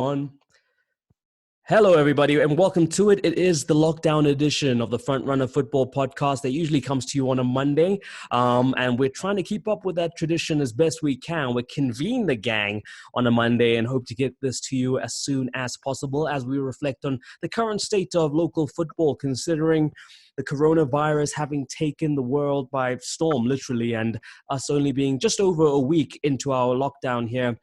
On. Hello, everybody, and welcome to it. It is the lockdown edition of the Front Runner Football Podcast that usually comes to you on a Monday, and we're trying to keep up with that tradition as best we can. We convene the gang on a Monday and hope to get this to you as soon as possible as we reflect on the current state of local football, considering the coronavirus having taken the world by storm, literally, and us only being just over a week into our lockdown here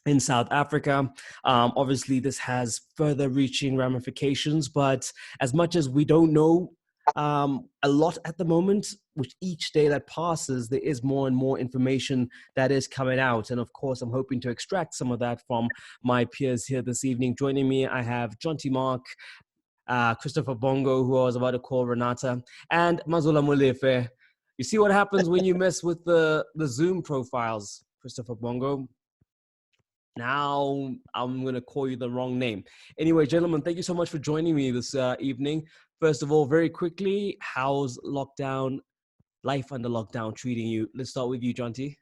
in South Africa. Obviously, this has further reaching ramifications, but as much as we don't know a lot at the moment, with each day that passes, there is more and more information that is coming out. And of course, I'm hoping to extract some of that from my peers here this evening. Joining me, I have Jonty Mark, Christopher Bongo, who I was about to call Renata, and Mazola Molefe. You see what happens when you mess with the Zoom profiles, Christopher Bongo? Now I'm going to call you the wrong name. Anyway, gentlemen, thank you so much for joining me this evening. First of all, very quickly, how's life under lockdown treating you? Let's start with you, Jonty.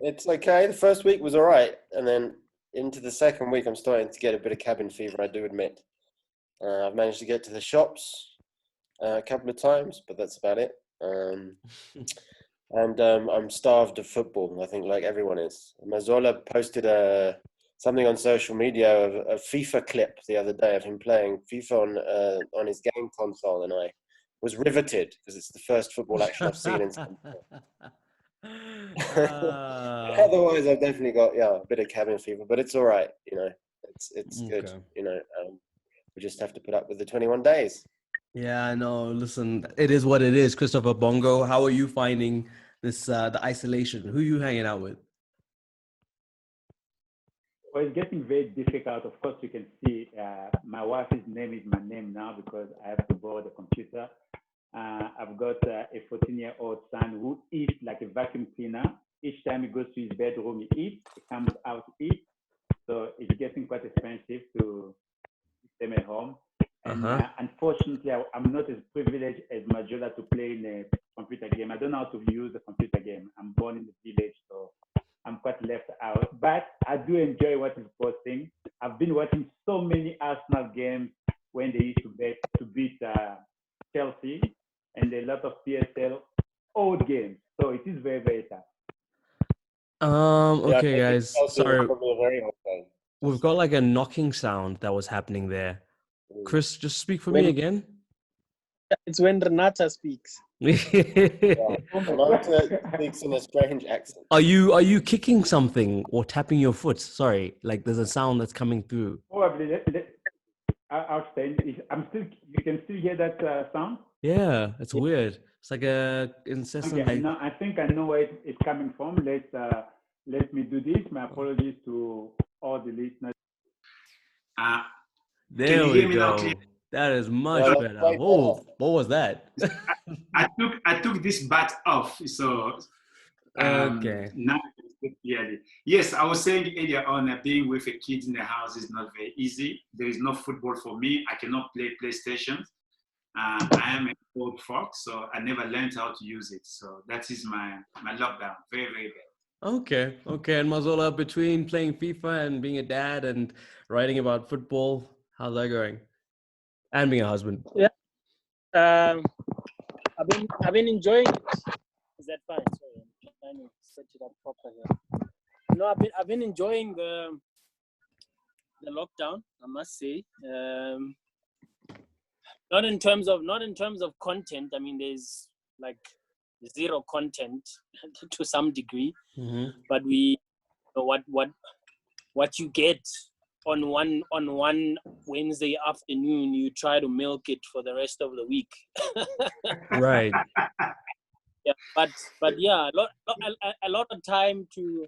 It's okay. The first week was all right. And then into the second week, I'm starting to get a bit of cabin fever, I do admit. I've managed to get to the shops a couple of times, but that's about it. And I'm starved of football, I think, like everyone is. Mazola posted something on social media of a FIFA clip the other day of him playing FIFA on his game console, and I was riveted because it's the first football action I've seen in some time. Otherwise, I've definitely got a bit of cabin fever, but it's all right. It's Okay. good. We just have to put up with the 21 days. Yeah, I know. Listen, it is what it is. Christopher Bongo, how are you finding this, the isolation? Who are you hanging out with? Well, it's getting very difficult. Of course, you can see my wife's name is my name now because I have to borrow the computer. I've got a 14-year-old son who eats like a vacuum cleaner. Each time he goes to his bedroom, he eats. He comes out to eat. So it's getting quite expensive to keep them at home. And unfortunately, I'm not as privileged as Majola to play in a computer game. I don't know how to use a computer game. I'm born in the village, so I'm quite left out. But I do enjoy what he's posting. I've been watching so many Arsenal games when they used to beat Chelsea, and a lot of PSL old games. So it is very, very tough. Okay, guys. Sorry. Very hot game. We've got like a knocking sound that was happening there. Chris, just speak for me again. It's when Renata speaks. Renata speaks in a strange accent. Are you kicking something or tapping your foot? Sorry, like there's a sound that's coming through. Probably. I'll stay. You can still hear that sound? Yeah, it's weird. It's like a incessant. Okay, no, I think I know where it's coming from. Let me do this. My apologies to all the listeners. There we go. That is much better. Oh, what was that? I took this bat off, so okay. Now I can speak clearly. Yes, I was saying earlier on being with a kid in the house is not very easy. There is no football for me. I cannot play PlayStation. I am an old fox, so I never learned how to use it. So that is my lockdown. Very, very bad. Okay. And Mazola, between playing FIFA and being a dad and writing about football, how's that going? And being a husband. Yeah. I've been enjoying it. Is that fine? Sorry, I'm trying to set it up properly. No, I've been enjoying the lockdown, I must say. Not in terms of content. I mean, there's like zero content to some degree. Mm-hmm. But what you get on one Wednesday afternoon, you try to milk it for the rest of the week. Right. Yeah, but yeah, a lot of time to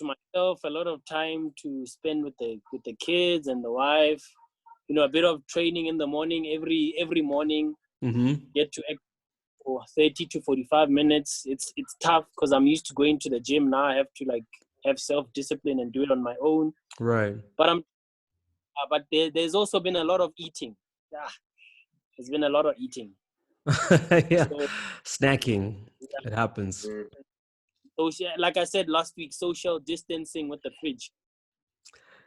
myself, a lot of time to spend with the kids and the wife. A bit of training in the morning every morning. Mm-hmm. Get to act for 30 to 45 minutes. It's tough because I'm used to going to the gym. Now I have to have self-discipline and do it on my own. Right. But there's also been a lot of eating. There's been a lot of eating. Yeah, so, snacking. Yeah. It happens. So, like I said last week, social distancing with the fridge.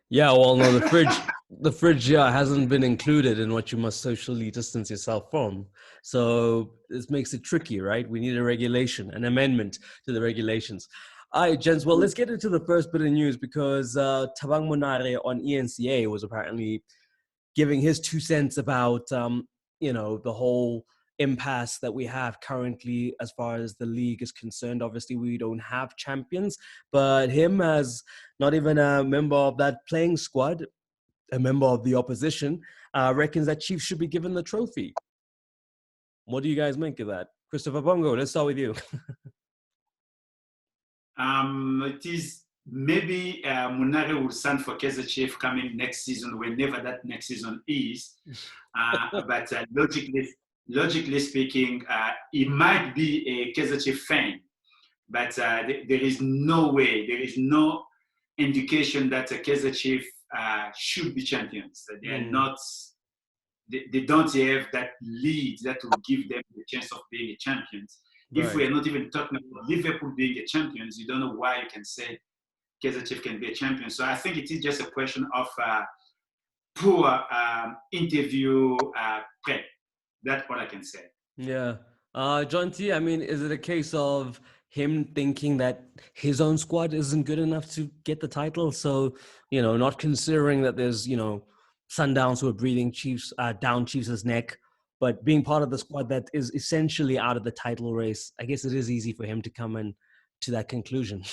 Yeah, well, no, the fridge, yeah, hasn't been included in what you must socially distance yourself from. So this makes it tricky, right? We need a regulation, an amendment to the regulations. All right, gents. Well, let's get into the first bit of news because Thabang Monare on ENCA was apparently giving his 2 cents about, the whole impasse that we have currently as far as the league is concerned. Obviously, we don't have champions, but him as not even a member of that playing squad, a member of the opposition, reckons that Chiefs should be given the trophy. What do you guys make of that? Christopher Bongo, let's start with you. It is maybe Monare will stand for Kaizer Chiefs coming next season, whenever that next season is. But logically speaking, he might be a Kaizer Chiefs fan, but there is no way, there is no indication that Kaizer Chiefs should be champions. They are not. They don't have that lead that will give them the chance of being a champions. If we are not even talking about Liverpool being a champions, you don't know why you can say Kaizer Chiefs can be a champion. So I think it is just a question of poor interview prep. That's what I can say. Yeah. Jonty, I mean, is it a case of him thinking that his own squad isn't good enough to get the title? So, not considering that there's, Sundowns who are breathing Chiefs down Chiefs' neck, but being part of the squad that is essentially out of the title race, I guess it is easy for him to come in to that conclusion.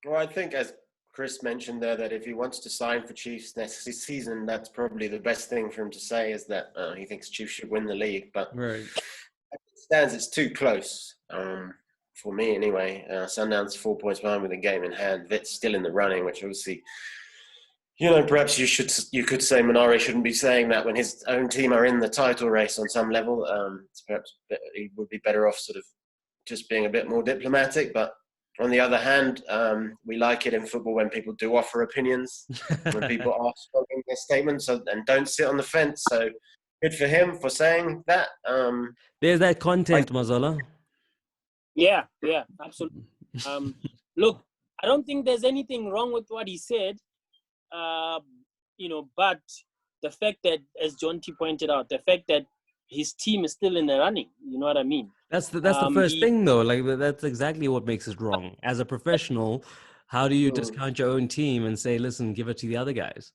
Well, I think as Chris mentioned there, that if he wants to sign for Chiefs next season, that's probably the best thing for him to say, is that he thinks Chiefs should win the league. But right. as it stands, it's too close for me anyway. Sundowns 4 points behind with a game in hand. Vit's still in the running, which obviously, perhaps you could say Monare shouldn't be saying that when his own team are in the title race on some level. Perhaps he would be better off sort of just being a bit more diplomatic. But on the other hand, we like it in football when people do offer opinions, when people are strong in their statements and don't sit on the fence. So good for him for saying that. There's that content, Mazola. Yeah, absolutely. Look, I don't think there's anything wrong with what he said. But the fact that, as Jonty pointed out, the fact that his team is still in the running, you know what I mean? That's the first thing, though. Like, that's exactly what makes it wrong. As a professional, how do you discount your own team and say, listen, give it to the other guys?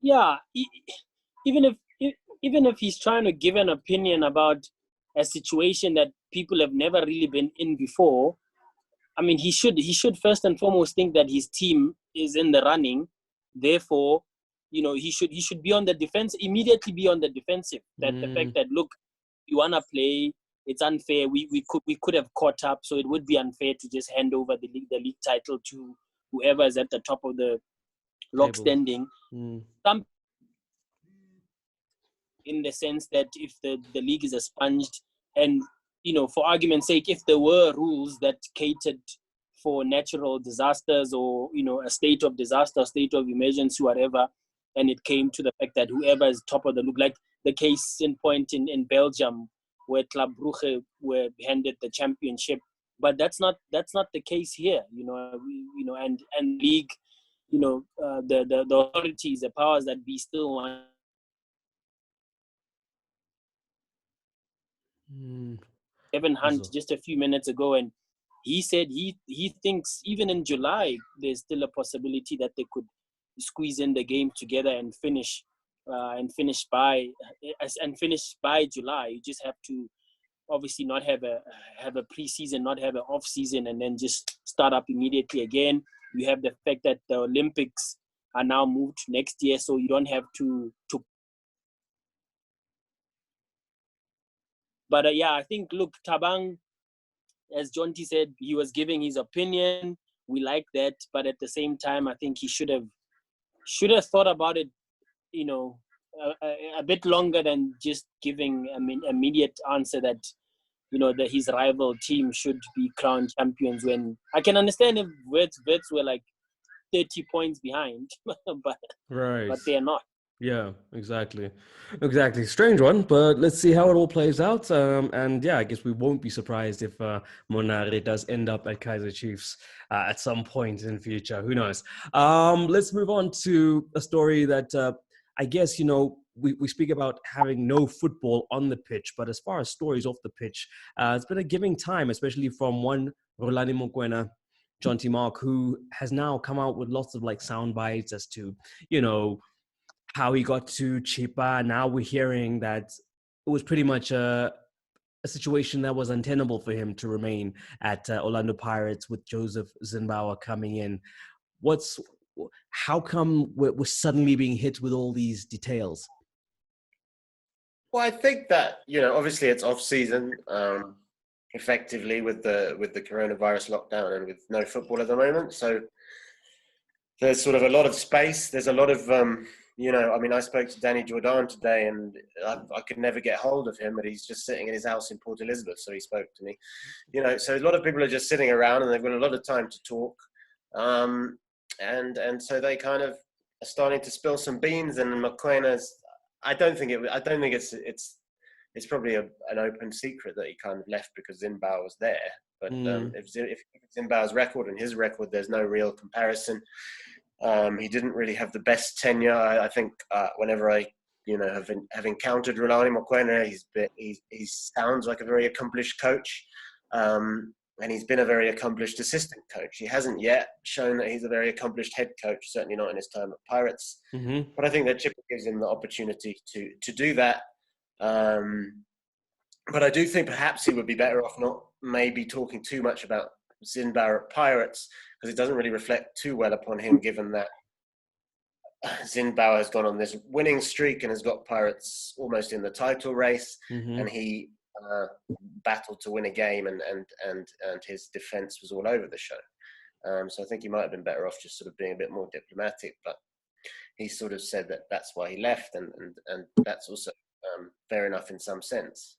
Yeah, even if he's trying to give an opinion about a situation that people have never really been in before, I mean, he should first and foremost think that his team is in the running. Therefore, he should be on the defense, immediately be on the defensive. That the fact that, look, you wanna play, it's unfair. We could have caught up, so it would be unfair to just hand over the league title to whoever is at the top of the log standing. Some, in the sense that if the league is expunged, and for argument's sake, if there were rules that catered for natural disasters or a state of disaster, state of emergency, whatever, and it came to the fact that whoever is top of the league, like the case in point in Belgium, where Club Brugge were handed the championship, but that's not the case here, and league, the authorities, the powers that be, still want. Evan Hunt just a few minutes ago, and he said he thinks even in July there's still a possibility that they could squeeze in the game together and finish by July. You just have to obviously not have a preseason, not have an off season, and then just start up immediately again. You have the fact that the Olympics are now moved to next year, so you don't have to. But I think, look, Thabang, as Jonty said, he was giving his opinion. We like that, but at the same time, I think he should have thought about it, a bit longer than just giving an immediate answer that, that his rival team should be crowned champions. When I can understand if Wits were like 30 points behind, but they're not. Yeah, exactly. Exactly. Strange one, but let's see how it all plays out. And yeah, I guess we won't be surprised if Monare does end up at Kaizer Chiefs at some point in the future. Who knows? Let's move on to a story that I guess, we speak about having no football on the pitch, but as far as stories off the pitch, it's been a giving time, especially from one Rhulani Mokwena, Jonty Mark, who has now come out with lots of like sound bites as to, how he got to Chippa. Now we're hearing that it was pretty much a situation that was untenable for him to remain at Orlando Pirates with Joseph ZInnbauer coming in. How come we're suddenly being hit with all these details? Well, I think that, obviously it's off season, effectively with the coronavirus lockdown and with no football at the moment. So there's sort of a lot of space. There's a lot of, I spoke to Danny Jordan today, and I could never get hold of him, but he's just sitting in his house in Port Elizabeth. So he spoke to me, so a lot of people are just sitting around and they've got a lot of time to talk. And so they kind of are starting to spill some beans, and Mokwena's, I don't think it's probably an open secret that he kind of left because ZInnbauer was there. But if ZInnbauer's record and his record, there's no real comparison. He didn't really have the best tenure. I think whenever I have encountered Rhulani Mokwena, he sounds like a very accomplished coach, and he's been a very accomplished assistant coach. He hasn't yet shown that he's a very accomplished head coach, certainly not in his time at Pirates. Mm-hmm. But I think that Chippa gives him the opportunity to do that. But I do think perhaps he would be better off not maybe talking too much about ZInnbauer at Pirates, because it doesn't really reflect too well upon him, given that ZInnbauer has gone on this winning streak and has got Pirates almost in the title race, and he battled to win a game, and his defence was all over the show. So I think he might have been better off just sort of being a bit more diplomatic, but he sort of said that that's why he left, and that's also fair enough in some sense.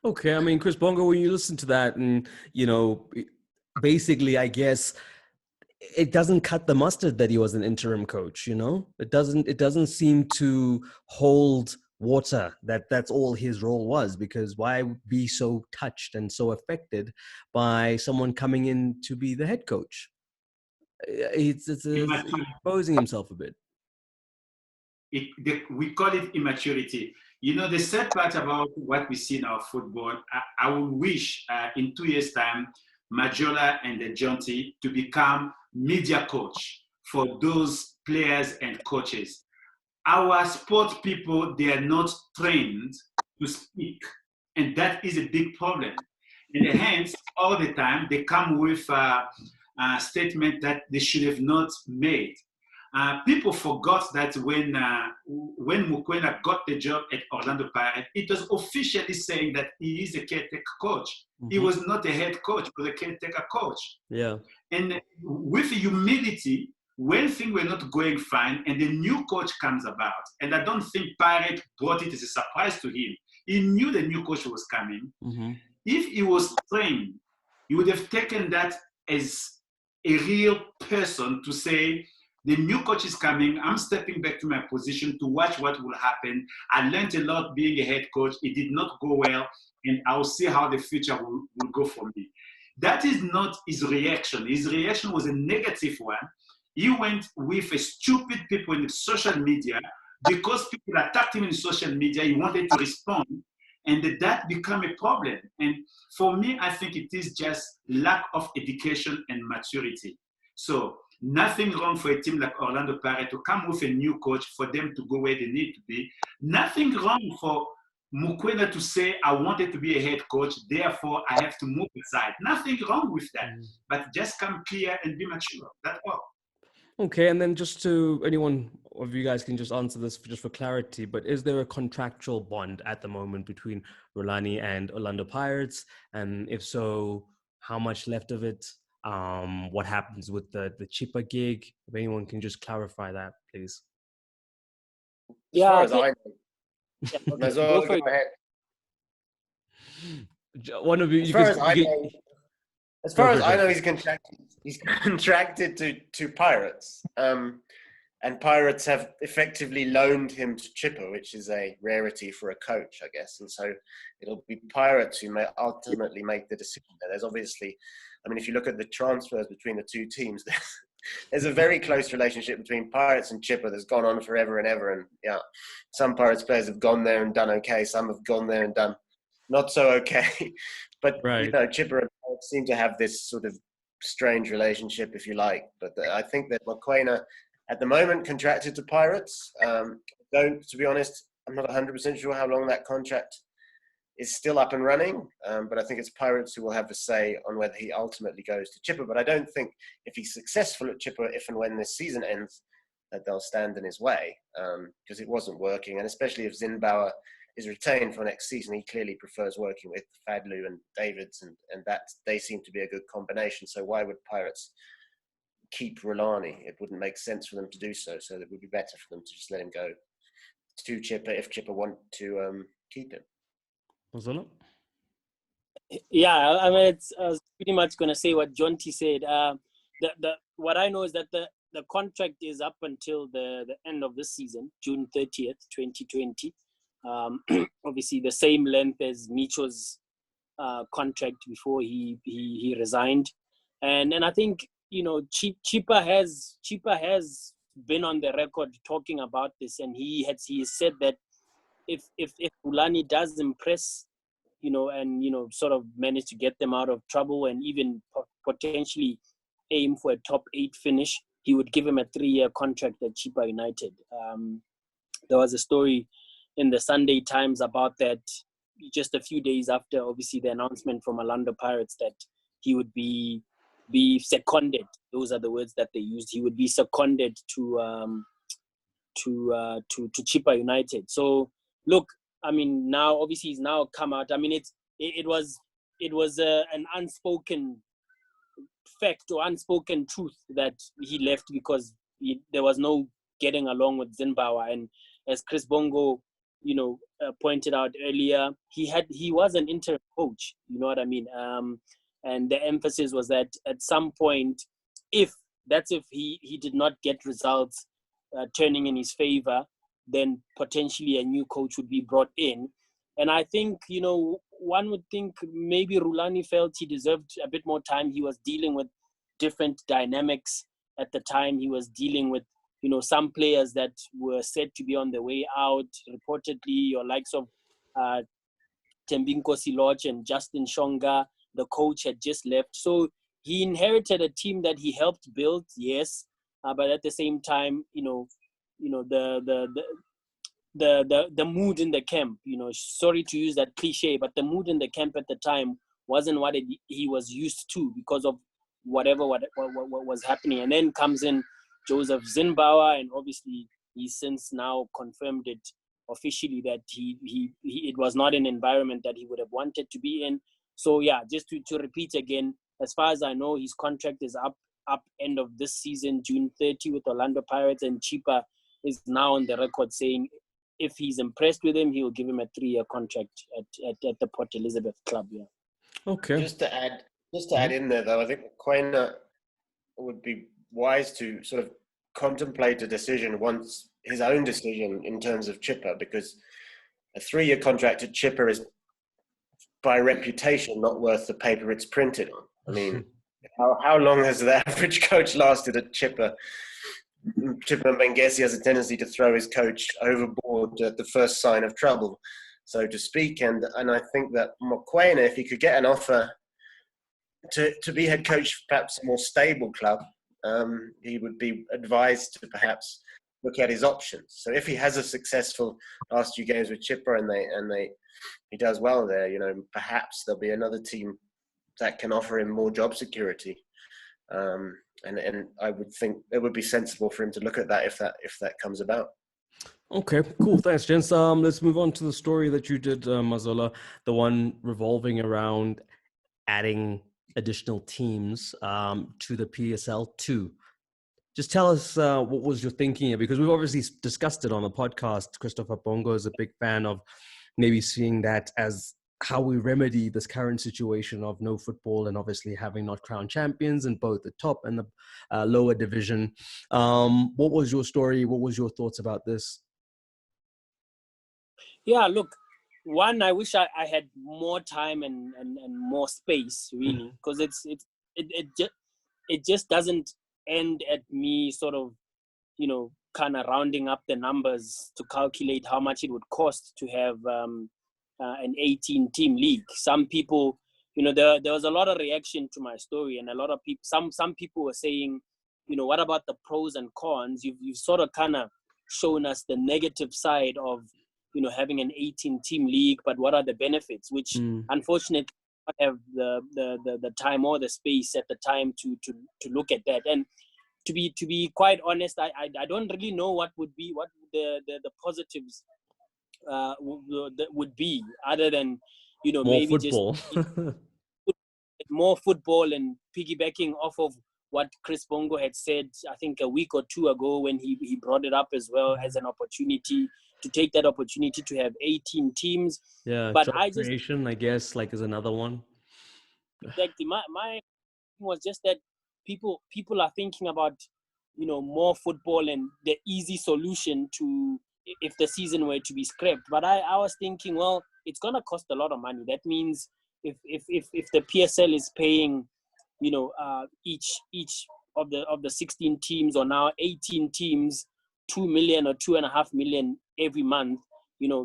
Okay, I mean, Chris Bongo, when you listen to that, and basically, I guess it doesn't cut the mustard that he was an interim coach. It doesn't seem to hold water that's all his role was, because why be so touched and so affected by someone coming in to be the head coach? It's exposing himself a bit. We call it immaturity. The sad part about what we see in our football, I would wish in 2 years' time, Majola and Jonty to become media coach for those players and coaches. Our sport people, they are not trained to speak, and that is a big problem. And hence, all the time, they come with a statement that they should have not made. People forgot that when Mokwena got the job at Orlando Pirates, it was officially saying that he is a caretaker coach. Mm-hmm. He was not a head coach, but a caretaker coach. Yeah. And with humility, when things were not going fine and the new coach comes about, and I don't think Pirates brought it as a surprise to him. He knew the new coach was coming. Mm-hmm. If he was trained, he would have taken that as a real person to say, the new coach is coming. I'm stepping back to my position to watch what will happen. I learned a lot being a head coach. It did not go well, and I'll see how the future will go for me. That is not his reaction. His reaction was a negative one. He went with a stupid people in social media because people attacked him in social media. He wanted to respond, and that became a problem. And for me, I think it is just lack of education and maturity. So nothing wrong for a team like Orlando Pirates to come with a new coach, for them to go where they need to be. Nothing wrong for Mokwena to say, I wanted to be a head coach, therefore I have to move aside. Nothing wrong with that. But just come clear and be mature. That's all. Okay, and then just to anyone of you guys can just answer this just for clarity, but is there a contractual bond at the moment between Rhulani and Orlando Pirates? And if so, how much left of it? What happens with the Chippa gig? If anyone can just clarify that, please. As far as I know, go ahead. One of you. As far as I know, he's contracted to Pirates, and And Pirates have effectively loaned him to Chippa, which is a rarity for a coach, I guess. And so it'll be Pirates who may ultimately make the decision. There's obviously, I mean, if you look at the transfers between the two teams, there's a very close relationship between Pirates and Chippa that's gone on forever and ever. And yeah, some Pirates players have gone there and done okay. Some have gone there and done not so okay. But, Right. you know, Chippa and Pirates seem to have this sort of strange relationship, if you like. But I think that Mokwena, at the moment, contracted to Pirates. To be honest, I'm not 100% sure how long that contract is still up and running. But I think it's Pirates who will have a say on whether he ultimately goes to Chippa. But I don't think if he's successful at Chippa, if and when this season ends, that they'll stand in his way, because it wasn't working. And especially if ZInnbauer is retained for next season, he clearly prefers working with Fadlu and Davids, and that they seem to be a good combination. So why would Pirates keep Rhulani? It wouldn't make sense for them to do so. So it would be better for them to just let him go to Chippa if Chippa want to keep him. Mazzola? Yeah, I mean, I was pretty much going to say what Jonty said. What I know is that the contract is up until the end of this season, June 30th, 2020. Obviously, the same length as Micho's contract before he resigned. And I think, you know, Chippa has been on the record talking about this, and he said that if Rhulani does impress, you know, and, you know, sort of manage to get them out of trouble and even potentially aim for a top 8 finish, he would give him a 3-year contract at Chippa United. There was a story in the Sunday Times about that just a few days after, obviously, the announcement from Orlando Pirates that he would be seconded. Those are the words that they used. He would be seconded to Chippa United. So look, I mean, now obviously he's now come out. I mean, it was an unspoken fact or unspoken truth that he left because there was no getting along with ZInnbauer. And as Chris Bongo, you know, pointed out earlier, he was an interim coach. You know what I mean? And the emphasis was that at some point, if he did not get results turning in his favor, then potentially a new coach would be brought in. And I think, you know, one would think maybe Rhulani felt he deserved a bit more time. He was dealing with different dynamics at the time. He was dealing with, you know, some players that were said to be on the way out. Reportedly, your likes of Tembinko Siloch and Justin Shonga, the coach had just left. So he inherited a team that he helped build, yes, but at the same time, you know, the mood in the camp, you know, sorry to use that cliche, but the mood in the camp at the time wasn't what he was used to because of what was happening. And then comes in Joseph ZInnbauer, and obviously he's since now confirmed it officially that it was not an environment that he would have wanted to be in. So yeah, just to repeat again, as far as I know, his contract is up end of this season, June 30 with Orlando Pirates, and Chippa is now on the record saying if he's impressed with him, he will give him a 3-year contract at the Port Elizabeth club. Yeah. Okay. Just to add in there, though, I think Mokwena would be wise to sort of contemplate a decision once his own decision in terms of Chippa, because a 3-year contract at Chippa is by reputation not worth the paper it's printed on. I mean, how long has the average coach lasted at Chippa? Chippa Mengesi has a tendency to throw his coach overboard at the first sign of trouble, so to speak. And I think that Mokwena, if he could get an offer to be head coach of perhaps a more stable club, he would be advised to perhaps look at his options. So if he has a successful last few games with Chippa and he does well there, you know, perhaps there'll be another team that can offer him more job security. And I would think it would be sensible for him to look at that if that comes about. Okay, cool. Thanks, gents. Let's move on to the story that you did, Mazzola, the one revolving around adding additional teams to the PSL 2. Just tell us what was your thinking here, because we've obviously discussed it on the podcast. Christopher Bongo is a big fan of maybe seeing that as how we remedy this current situation of no football and obviously having not crowned champions in both the top and the lower division. What was your story? What was your thoughts about this? Yeah, look, one, I wish I had more time and more space, really, because it just doesn't end at me sort of, kind of rounding up the numbers to calculate how much it would cost to have an 18-team league. Some people, there was a lot of reaction to my story, and a lot of people, some people were saying, what about the pros and cons? You've sort of kind of shown us the negative side of, having an 18-team league, but what are the benefits? Which unfortunately I don't have the time or the space at the time to look at that. And to be quite honest, I don't really know what the positives would be, other than More maybe football. just more football, and piggybacking off of what Chris Bongo had said, I think a week or two ago, when he brought it up as well as an opportunity to take that opportunity to have 18 teams. Yeah, but job I just creation, I guess, like, is another one. exactly my was just that people are thinking about more football and the easy solution to if the season were to be scrapped. But I was thinking, well, it's gonna cost a lot of money. That means if the PSL is paying each of the 16 teams, or now 18 teams, 2 million or 2.5 million every month,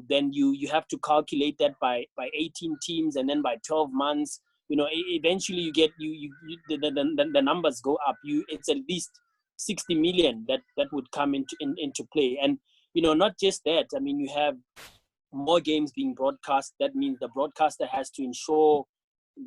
then you have to calculate that by 18 teams, and then by 12 months, eventually you get the numbers go up. It's at least 60 million that would come into play. And not just that, I mean, you have more games being broadcast. That means the broadcaster has to ensure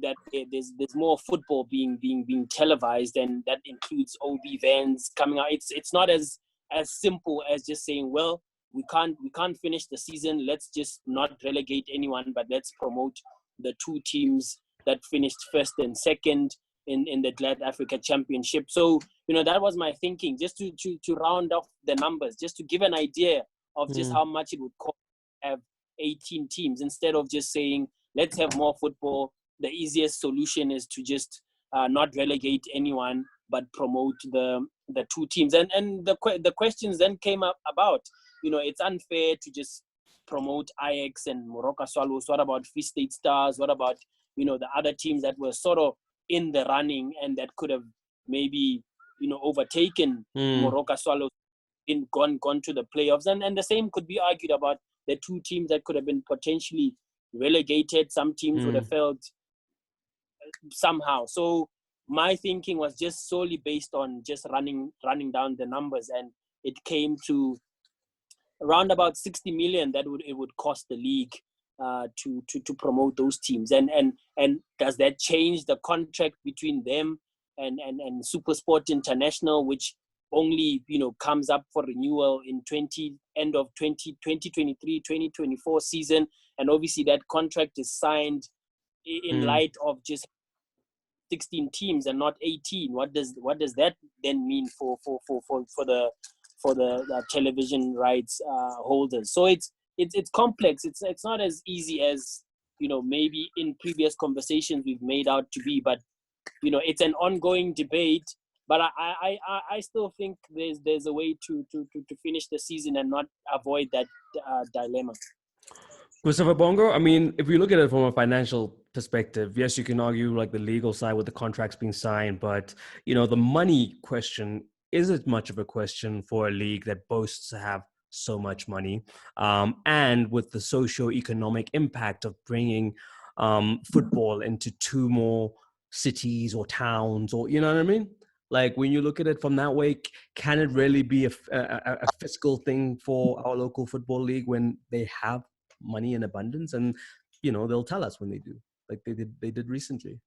that there's more football being televised, and that includes OB vans coming out. It's not as simple as just saying, well, we can't finish the season, let's just not relegate anyone, but let's promote the two teams that finished first and second in the Glad Africa Championship. So that was my thinking, just to round off the numbers, just to give an idea of just how much it would cost to have 18 teams, instead of just saying, let's have more football. The easiest solution is to just not relegate anyone, but promote the two teams. And the questions then came up about, it's unfair to just promote Ajax and Moroka Swallows. What about Free State Stars? What about, the other teams that were sort of in the running and that could have maybe, overtaken Moroka Swallows, gone to the playoffs? And the same could be argued about the two teams that could have been potentially relegated. Some teams would have felt somehow. So my thinking was just solely based on just running down the numbers, and it came to around about 60 million that it would cost the league to promote those teams. And does that change the contract between them and SuperSport International, which only comes up for renewal in end of 2023-2024 season? And obviously that contract is signed in light of just 16 teams and not 18. What does that then mean for the television rights holders? So it's complex. It's not as easy as maybe in previous conversations we've made out to be. But it's an ongoing debate. But I still think there's a way to finish the season and not avoid that dilemma. Christopher Bongo, I mean, if we look at it from a financial perspective, yes, you can argue like the legal side with the contracts being signed, but the money question isn't much of a question for a league that boasts to have so much money, and with the socio-economic impact of bringing football into two more cities or towns, or you know what I mean? Like when you look at it from that way, can it really be a fiscal thing for our local football league when they have money in abundance? And they'll tell us when they do, like they did recently.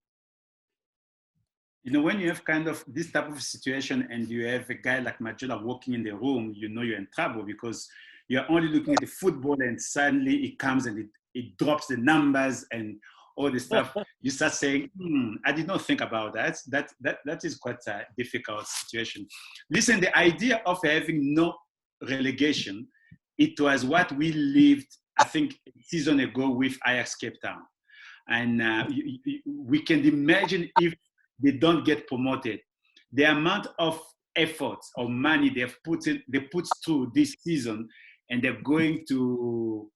When you have kind of this type of situation and you have a guy like Majola walking in the room, you're in trouble, because you're only looking at the football and suddenly it comes and it drops the numbers and all this stuff. You start saying, I did not think about that. That is quite a difficult situation. Listen, the idea of having no relegation, it was what we lived, I think, a season ago with Ajax Cape Town. And we can imagine if they don't get promoted, the amount of effort or money they put through this season, and they're going to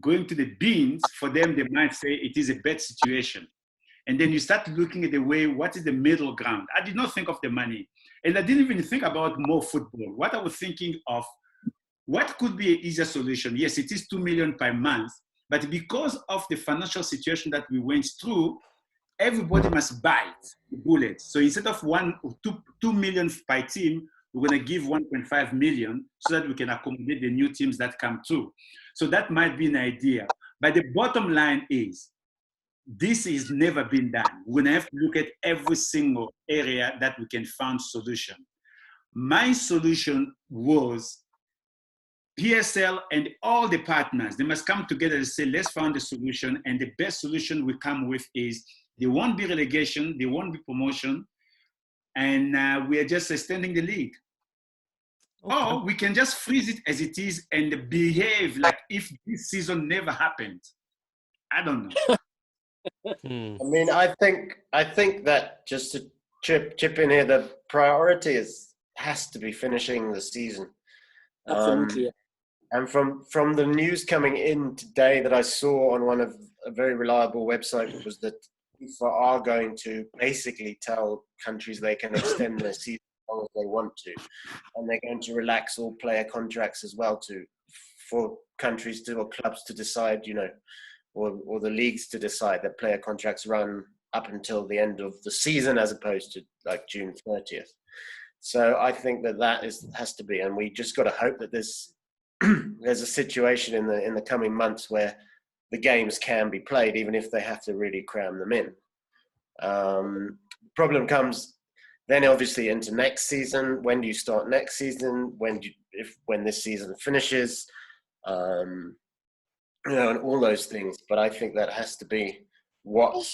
the beans. For them, they might say it is a bad situation. And then you start looking at the way, what is the middle ground? I did not think of the money. And I didn't even think about more football. What I was thinking of, what could be an easier solution? Yes, it is 2 million per month, but because of the financial situation that we went through, everybody must bite the bullet. So instead of 2 million per team, we're going to give 1.5 million so that we can accommodate the new teams that come through. So that might be an idea. But the bottom line is, this has never been done. We're going to have to look at every single area that we can find solution. My solution was PSL and all the partners, they must come together and say, let's find a solution. And the best solution we come with is there won't be relegation, there won't be promotion, and we are just extending the league. Okay. Or we can just freeze it as it is and behave like if this season never happened. I don't know. I mean, I think that, just to chip in here, the priority has to be finishing the season. Absolutely. And from the news coming in today that I saw on one of a very reliable website was that FIFA are going to basically tell countries they can extend their season as long as they want to, and they're going to relax all player contracts as well for countries or clubs to decide, or the leagues to decide that player contracts run up until the end of the season as opposed to like June 30th. So I think that has to be, and we just got to hope that there's a situation in the coming months where the games can be played, even if they have to really cram them in. Problem comes then obviously into next season. When do you start next season? When this season finishes? And all those things. But I think that has to be what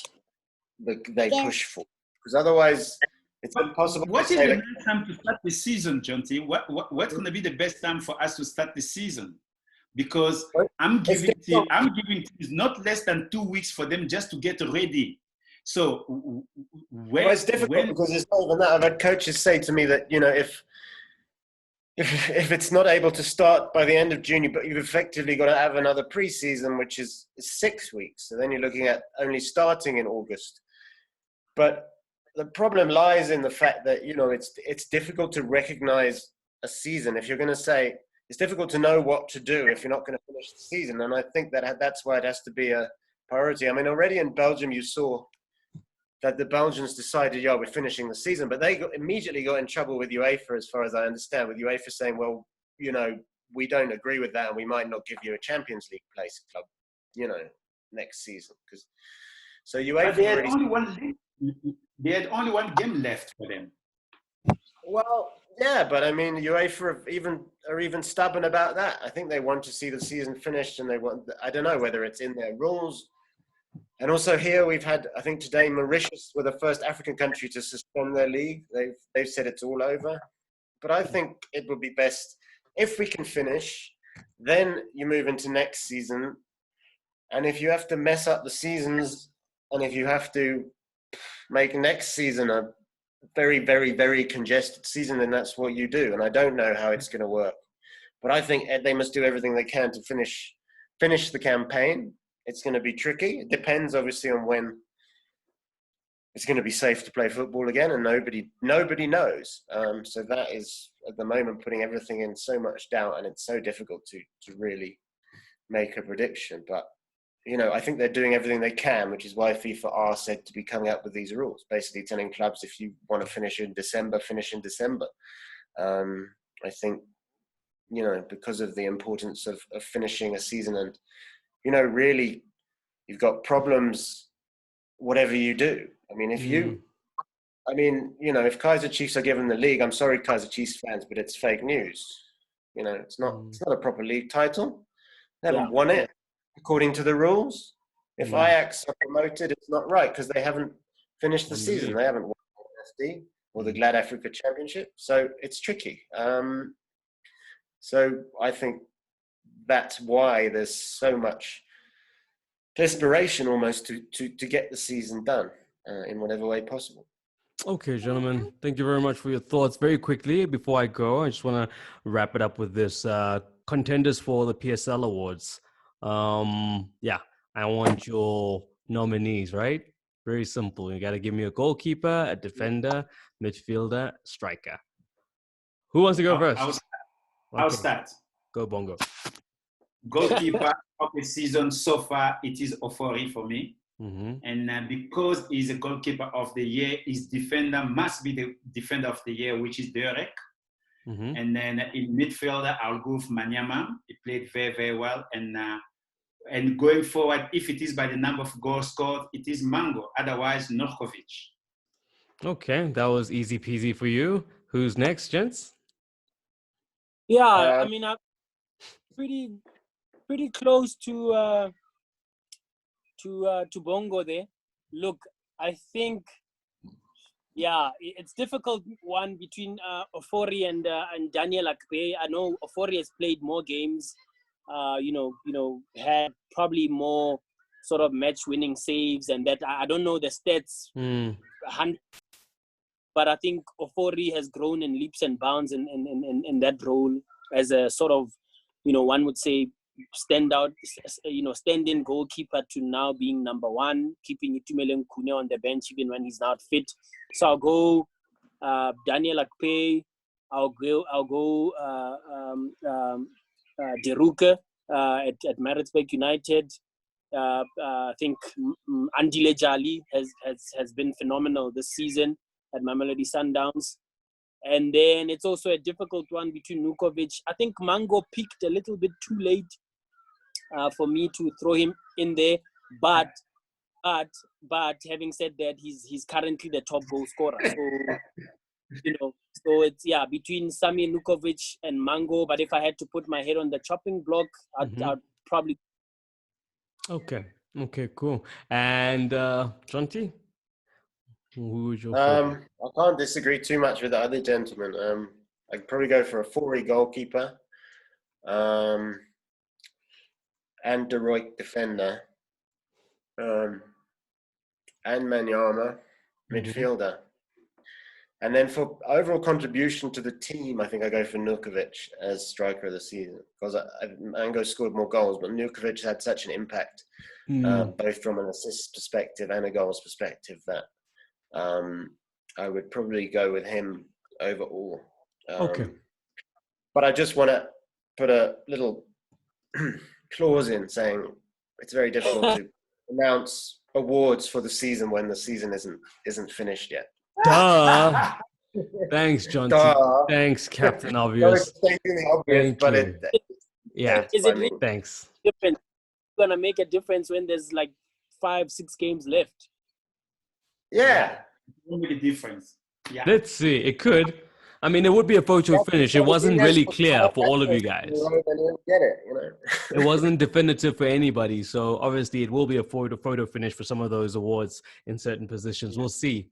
they push for, because otherwise it's impossible. What is the best time to start the season, Jonty? What's going to be the best time for us to start the season? Because I'm giving teams not less than 2 weeks for them just to get ready. So it's difficult because it's not even that. I've had coaches say to me that if it's not able to start by the end of June, but you've effectively got to have another pre-season, which is 6 weeks. So then you're looking at only starting in August. But the problem lies in the fact that, it's difficult to recognize a season. If you're going to say, it's difficult to know what to do if you're not going to finish the season. And I think that's why it has to be a priority. I mean, already in Belgium, you saw that the Belgians decided, we're finishing the season, but they immediately got in trouble with UEFA, as far as I understand, with UEFA saying, well, we don't agree with that, and we might not give you a Champions League place club, next season. So UEFA they had only one game left for them. Well, yeah, but I mean, UEFA are even stubborn about that. I think they want to see the season finished, and I don't know whether it's in their rules. And also here we've had, I think today, Mauritius were the first African country to suspend their league. They've said it's all over. But I think it would be best if we can finish, then you move into next season. And if you have to mess up the seasons, and if you have to make next season a very, very, very congested season, then that's what you do. And I don't know how it's going to work. But I think they must do everything they can to finish the campaign. It's going to be tricky. It depends, obviously, on when it's going to be safe to play football again, and nobody knows. So that is, at the moment, putting everything in so much doubt, and it's so difficult to really make a prediction. But, I think they're doing everything they can, which is why FIFA are said to be coming up with these rules, basically telling clubs, if you want to finish in December, finish in December. I think, because of the importance of finishing a season, and really, you've got problems, whatever you do. I mean, if Kaizer Chiefs are given the league, I'm sorry, Kaizer Chiefs fans, but it's fake news. It's not a proper league title. They haven't won it according to the rules. If Ajax are promoted, it's not right because they haven't finished the season. They haven't won the SD or the Glad Africa Championship. So it's tricky. So I think that's why there's so much desperation almost to get the season done in whatever way possible. Okay, gentlemen, thank you very much for your thoughts. Very quickly, before I go, I just want to wrap it up with this contenders for the PSL awards. Yeah, I want your nominees, right? Very simple. You got to give me a goalkeeper, a defender, midfielder, striker. Who wants to go first? I'll start. Go Bongo. Goalkeeper of the season so far, it is Ofori for me. Mm-hmm. And because he's a goalkeeper of the year, his defender must be the defender of the year, which is Derek. Mm-hmm. And then in midfielder, I'll go for Manyama. He played very, very well. And going forward, if it is by the number of goals scored, it is Mango. Otherwise, Norkovic. Okay, that was easy peasy for you. Who's next, gents? Yeah, I mean, I'm pretty close to Bongo there. Look, I think, yeah, it's difficult one between Ofori and Daniel Akpe. I know Ofori has played more games, had probably more sort of match-winning saves, and that I don't know the stats, but I think Ofori has grown in leaps and bounds in that role as a sort of, one would say, stand-in goalkeeper to now being number one, keeping Itumeleng Kune on the bench even when he's not fit. So I'll go Daniel Akpe. I'll go Deruke at Maritzburg United. I think Andile Jali has been phenomenal this season at Mamelodi Sundowns. And then it's also a difficult one between Nukovic. I think Mango peaked a little bit too late for me to throw him in there. But having said that, he's currently the top goal scorer. So so it's between Sami Nukovic and Mango. But if I had to put my head on the chopping block, I'd probably. Okay, cool. And Jonty? Who would your I can't disagree too much with the other gentlemen. I'd probably go for a Ofori goalkeeper, and De Ruyck defender, and Manyama midfielder. And then for overall contribution to the team, I think I go for Nukovic as striker of the season, because Mango scored more goals, but Nukovic had such an impact, both from an assist perspective and a goals perspective, that I would probably go with him overall. Okay. But I just want to put a little clause in saying it's very difficult to announce awards for the season when the season isn't finished yet. Duh. Thanks, Jonty. Duh. Thanks, Captain Obvious. Stating the obvious, but Is it really thanks. different? It's gonna make a difference when there's like 5-6 games left. Yeah. It won't make a difference. Yeah. Let's see. It could. I mean, it would be a photo finish. It wasn't really clear for all of you guys. It wasn't definitive for anybody. So obviously it will be a photo finish for some of those awards in certain positions. We'll see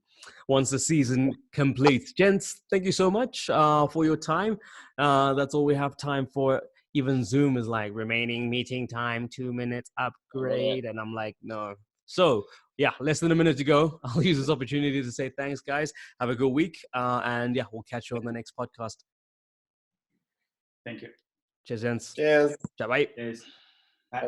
once the season completes. Gents, thank you so much for your time. That's all we have time for. Even Zoom is like remaining meeting time, 2 minutes upgrade. And I'm like, no. So yeah, less than a minute to go. I'll use this opportunity to say thanks, guys. Have a good week. And yeah, we'll catch you on the next podcast. Thank you. Cheers, gents. Cheers. Bye. Cheers. Bye.